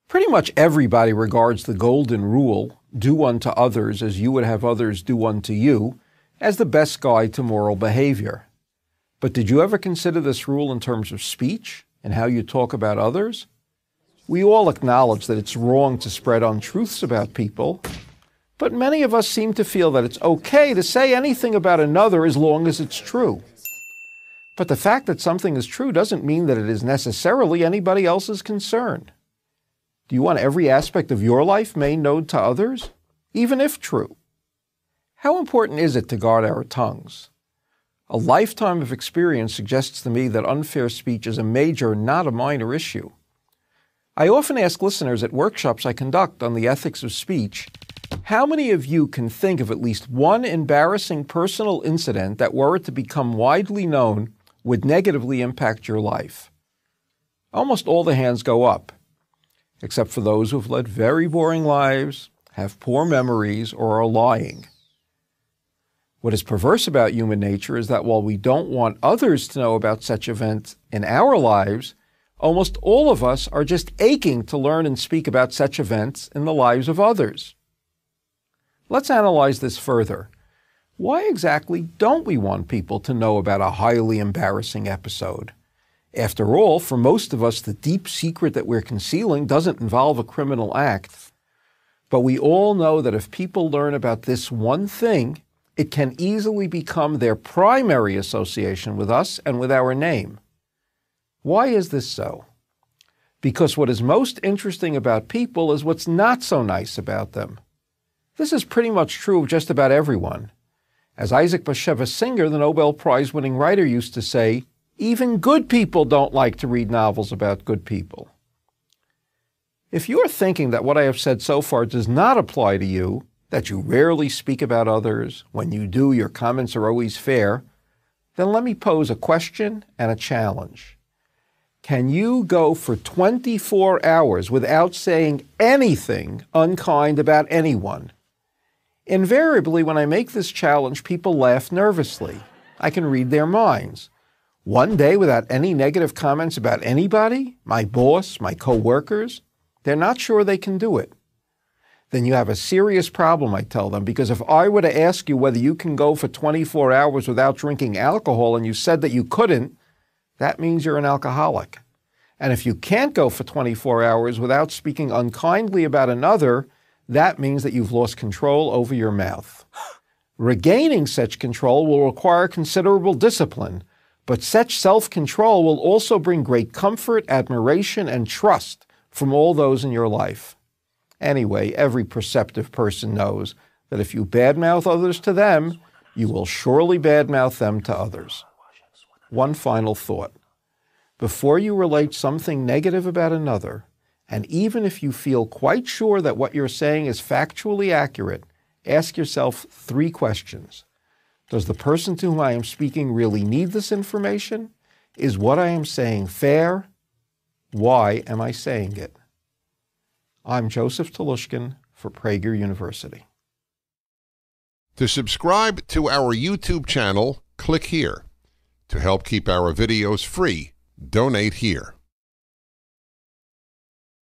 Pretty much everybody regards the golden rule, do unto others as you would have others do unto you, as the best guide to moral behavior. But did you ever consider this rule in terms of speech and how you talk about others? We all acknowledge that it's wrong to spread untruths about people, but many of us seem to feel that it's okay to say anything about another as long as it's true. But the fact that something is true doesn't mean that it is necessarily anybody else's concern. Do you want every aspect of your life made known to others, even if true? How important is it to guard our tongues? A lifetime of experience suggests to me that unfair speech is a major, not a minor issue. I often ask listeners at workshops I conduct on the ethics of speech, how many of you can think of at least one embarrassing personal incident that, were it to become widely known, would negatively impact your life? Almost all the hands go up, except for those who have led very boring lives, have poor memories, or are lying. What is perverse about human nature is that while we don't want others to know about such events in our lives, almost all of us are just aching to learn and speak about such events in the lives of others. Let's analyze this further. Why exactly don't we want people to know about a highly embarrassing episode? After all, for most of us, the deep secret that we're concealing doesn't involve a criminal act. But we all know that if people learn about this one thing, it can easily become their primary association with us and with our name. Why is this so? Because what is most interesting about people is what's not so nice about them. This is pretty much true of just about everyone. As Isaac Bashevis Singer, the Nobel Prize-winning writer, used to say, even good people don't like to read novels about good people. If you're thinking that what I have said so far does not apply to you, that you rarely speak about others, when you do, your comments are always fair, then let me pose a question and a challenge. Can you go for 24 hours without saying anything unkind about anyone? Invariably, when I make this challenge, people laugh nervously. I can read their minds. One day without any negative comments about anybody, my boss, my co-workers, they're not sure they can do it. Then you have a serious problem, I tell them, because if I were to ask you whether you can go for 24 hours without drinking alcohol and you said that you couldn't, that means you're an alcoholic. And if you can't go for 24 hours without speaking unkindly about another, that means that you've lost control over your mouth. Regaining such control will require considerable discipline, but such self-control will also bring great comfort, admiration, and trust from all those in your life. Anyway, every perceptive person knows that if you badmouth others to them, you will surely badmouth them to others. One final thought. Before you relate something negative about another, and even if you feel quite sure that what you're saying is factually accurate, ask yourself 3 questions. Does the person to whom I am speaking really need this information? Is what I am saying fair? Why am I saying it? I'm Joseph Telushkin for Prager University. To subscribe to our YouTube channel, click here. To help keep our videos free, donate here.